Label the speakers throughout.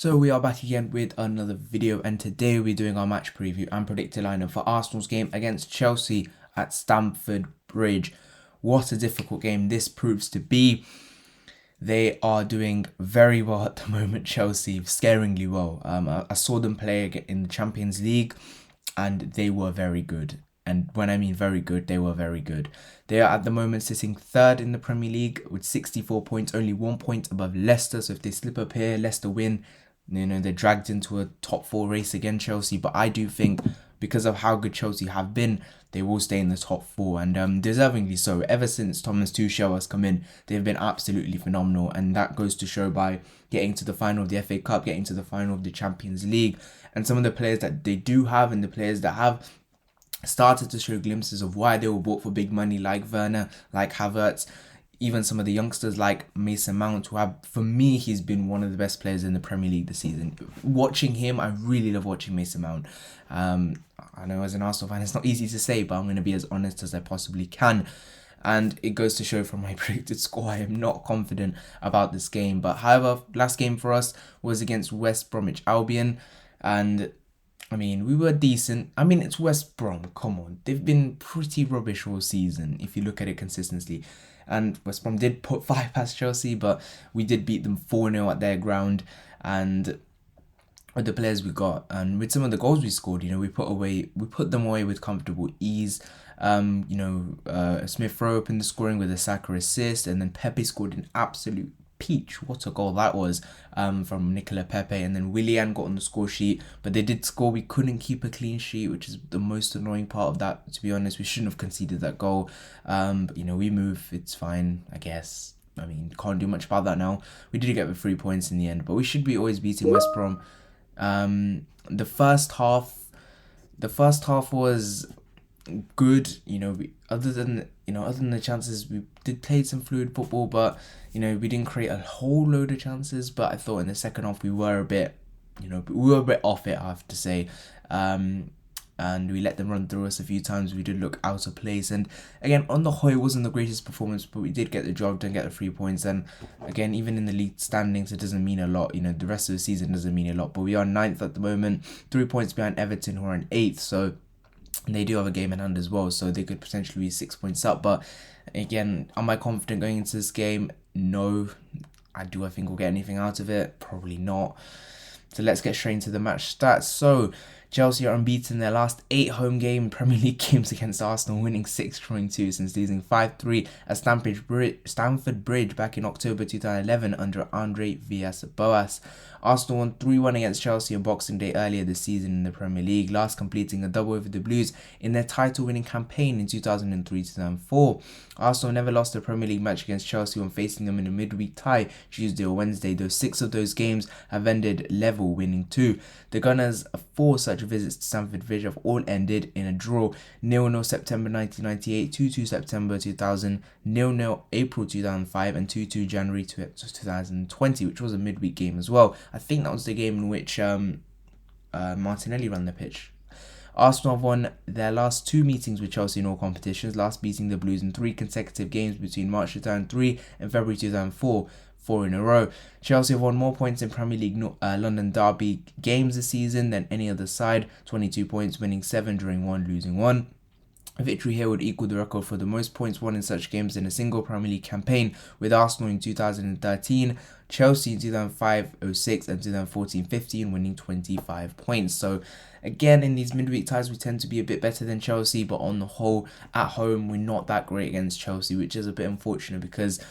Speaker 1: So we are back again with another video, and today we're doing our match preview and predicted lineup for Arsenal's game against Chelsea at Stamford Bridge. What a difficult game this proves to be. They are doing very well at the moment, Chelsea, scaringly well. I saw them play in the Champions League and they were very good. And when I mean very good, they were very good. They are at the moment sitting third in the Premier League with 64 points, only 1 point above Leicester. So if they slip up here, Leicester win, they're dragged into a top four race again, Chelsea. But I do think because of how good Chelsea have been, they will stay in the top four, and deservingly so. Ever since Thomas Tuchel has come in, they've been absolutely phenomenal, and that goes to show by getting to the final of the FA Cup, getting to the final of the Champions League, and some of the players that they do have and the players that have started to show glimpses of why they were bought for big money, like Werner, like Havertz, even some of the youngsters like Mason Mount, who have, for me, he's been one of the best players in the Premier League this season. Watching him, I really love watching Mason Mount. I know as an Arsenal fan, it's not easy to say, but I'm going to be as honest as I possibly can. And it goes to show from my predicted score, I am not confident about this game. But however, last game for us was against West Bromwich Albion. And I mean, we were decent. I mean, it's West Brom. Come on. They've been pretty rubbish all season if you look at it consistently. And West Brom did put 5 past Chelsea, but we did beat them 4-0 at their ground. And with the players we got and with some of the goals we scored, we put them away with comfortable ease. Smith Rowe up in the scoring with a Saka assist, and then Pepe scored an absolute peach. What a goal that was from Nicola Pepe, and then Willian got on the score sheet, but they did score. We couldn't keep a clean sheet, which is the most annoying part of that, to be honest. We shouldn't have conceded that goal. But we move, it's fine, I guess. I mean, can't do much about that now. We did get the 3 points in the end, but we should be always beating West Brom. The first half was good. Other than the chances, we did play some fluid football, but we didn't create a whole load of chances. But I thought in the second half we were a bit off it, I have to say. And we let them run through us a few times. We did look out of place. And again, on the whole, it wasn't the greatest performance, but we did get the job done, get the 3 points. And again, even in the league standings, it doesn't mean a lot. The rest of the season doesn't mean a lot. But we are 9th at the moment, 3 points behind Everton, who are in 8th. So they do have a game in hand as well. So they could potentially be 6 points up. But again, am I confident going into this game? No. I think we'll get anything out of it? Probably not. So let's get straight into the match stats. So Chelsea are unbeaten in their last 8 home Premier League games against Arsenal, winning 6, drawing 2 since losing 5-3 at Stamford Bridge back in October 2011 under Andre Villas-Boas. Arsenal won 3-1 against Chelsea on Boxing Day earlier this season in the Premier League, last completing a double over the Blues in their title-winning campaign in 2003-2004. Arsenal never lost a Premier League match against Chelsea when facing them in a midweek tie Tuesday or Wednesday, though 6 of those games have ended level, winning 2. The Gunners' 4 such visits to Stamford Bridge have all ended in a draw: 0-0 September 1998, 2-2 September 2000, 0-0 April 2005, and 2-2 January 2020, which was a midweek game as well. I think that was the game in which Martinelli ran the pitch. Arsenal have won their last 2 meetings with Chelsea in all competitions, last beating the Blues in 3 consecutive games between March 2003 and February 2004, 4 in a row. Chelsea have won more points in Premier League London Derby games this season than any other side, 22 points, winning 7, drawing 1, losing 1. A victory here would equal the record for the most points won in such games in a single Premier League campaign, with Arsenal in 2013, Chelsea in 2005-06 and 2014-15 winning 25 points. So again, in these midweek ties, we tend to be a bit better than Chelsea, but on the whole, at home, we're not that great against Chelsea, which is a bit unfortunate because,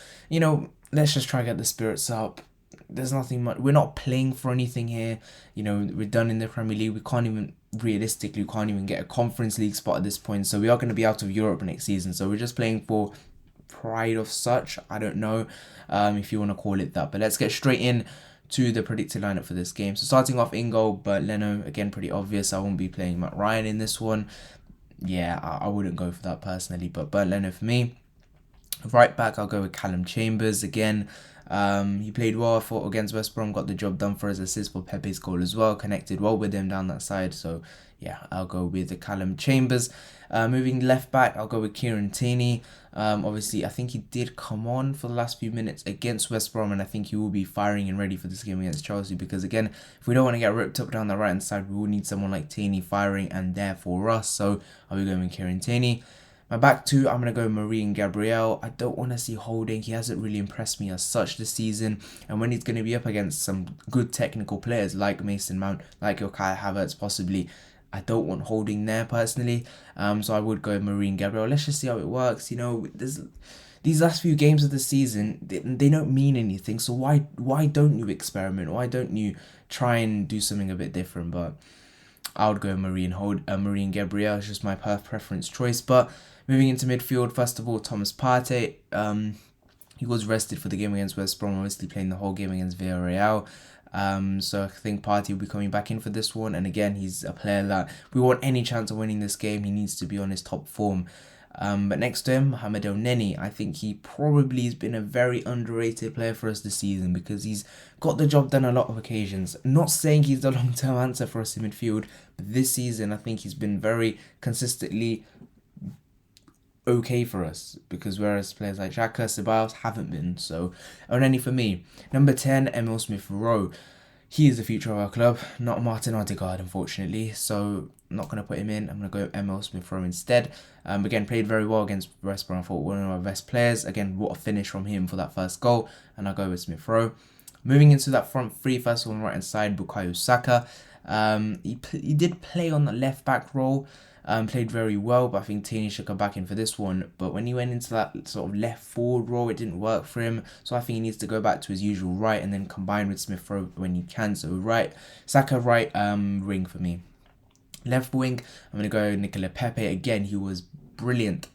Speaker 1: let's just try and get the spirits up. There's nothing much. We're not playing for anything here. We're done in the Premier League. We can't even get a Conference League spot at this point. So we are going to be out of Europe next season. So we're just playing for pride of such. I don't know if you want to call it that. But let's get straight in to the predicted lineup for this game. So starting off in goal, Bernd Leno. Again, pretty obvious. I won't be playing Matt Ryan in this one. Yeah, I wouldn't go for that personally. But Bernd Leno for me. Right back, I'll go with Callum Chambers again. He played well, I thought, against West Brom, got the job done for his assist for Pepe's goal as well, connected well with him down that side. So, yeah, I'll go with the Callum Chambers. Moving left back, I'll go with Kieran Tierney. Obviously, I think he did come on for the last few minutes against West Brom, and I think he will be firing and ready for this game against Chelsea because, again, if we don't want to get ripped up down the right-hand side, we will need someone like Tierney firing and there for us. So, I'll be going with Kieran Tierney. My back two, I'm going to go Marine Gabriel. I don't want to see Holding. He hasn't really impressed me as such this season. And when he's going to be up against some good technical players like Mason Mount, like your Kai Havertz possibly, I don't want Holding there personally. So I would go Marine Gabriel. Let's just see how it works. You know, these last few games of the season, they don't mean anything. So why don't you experiment? Why don't you try and do something a bit different? But I would go Marine Gabriel. It's just my preference choice. But moving into midfield, first of all, Thomas Partey. He was rested for the game against West Brom, obviously playing the whole game against Villarreal. So I think Partey will be coming back in for this one. And again, he's a player that we want any chance of winning this game. He needs to be on his top form. But next to him, Mohamed Elneny. I think he probably has been a very underrated player for us this season because he's got the job done a lot of occasions. Not saying he's the long-term answer for us in midfield, but this season I think he's been very consistently okay for us because whereas players like Xhaka, Ceballos haven't been. So Elneny for me. Number 10, Emil Smith-Rowe. He is the future of our club, not Martin Odegaard, unfortunately. So I'm not going to put him in. I'm going to go Emil Smith-Rowe instead. Again, played very well against West Brom. I thought one of our best players. Again, what a finish from him for that first goal. And I'll go with Smith-Rowe. Moving into that front three, first on the right-hand side, Bukayo Saka. He did play on the left-back role. Played very well, but I think Tierney should come back in for this one. But when he went into that sort of left forward role, it didn't work for him. So I think he needs to go back to his usual right and then combine with Smith-Rowe when he can. So right, Saka right wing for me. Left wing, I'm going to go Nicola Pepe. Again, he was brilliant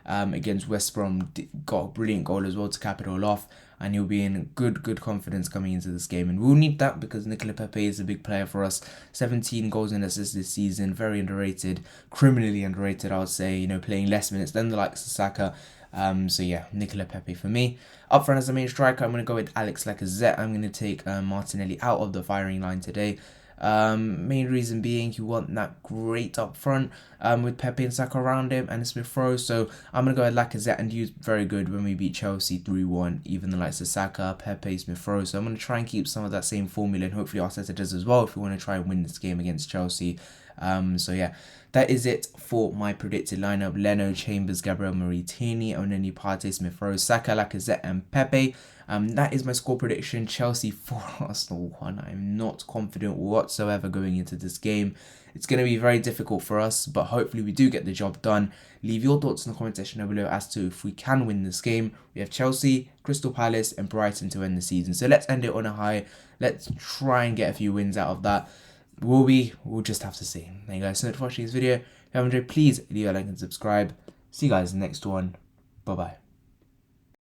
Speaker 1: against West Brom. Got a brilliant goal as well to cap it all off. And he'll be in good confidence coming into this game. And we'll need that because Nicola Pepe is a big player for us. 17 goals and assists this season. Very underrated. Criminally underrated, I would say. You know, playing less minutes than the likes of Saka. So yeah, Nicola Pepe for me. Up front as the main striker, I'm going to go with Alex Lacazette. I'm going to take Martinelli out of the firing line today. Main reason being you want that great up front with Pepe and Saka around him and Smith-Rowe. So I'm going to go with Lacazette, and he was very good when we beat Chelsea 3-1, even the likes of Saka, Pepe, Smith-Rowe. So I'm going to try and keep some of that same formula, and hopefully Arteta does as well if we want to try and win this game against Chelsea. So yeah, that is it for my predicted lineup. Leno, Chambers, Gabriel, Marie, Tierney, Elneny, Partey, Smith-Rowe, Saka, Lacazette and Pepe. That is my score prediction. Chelsea 4, Arsenal 1. I'm not confident whatsoever going into this game. It's going to be very difficult for us, but hopefully we do get the job done. Leave your thoughts in the comment section down below as to if we can win this game. We have Chelsea, Crystal Palace and Brighton to end the season. So let's end it on a high. Let's try and get a few wins out of that. Will we? We'll just have to see. Thank you guys so much for watching this video. If you have enjoyed, please leave a like and subscribe. See you guys in the next one. Bye-bye.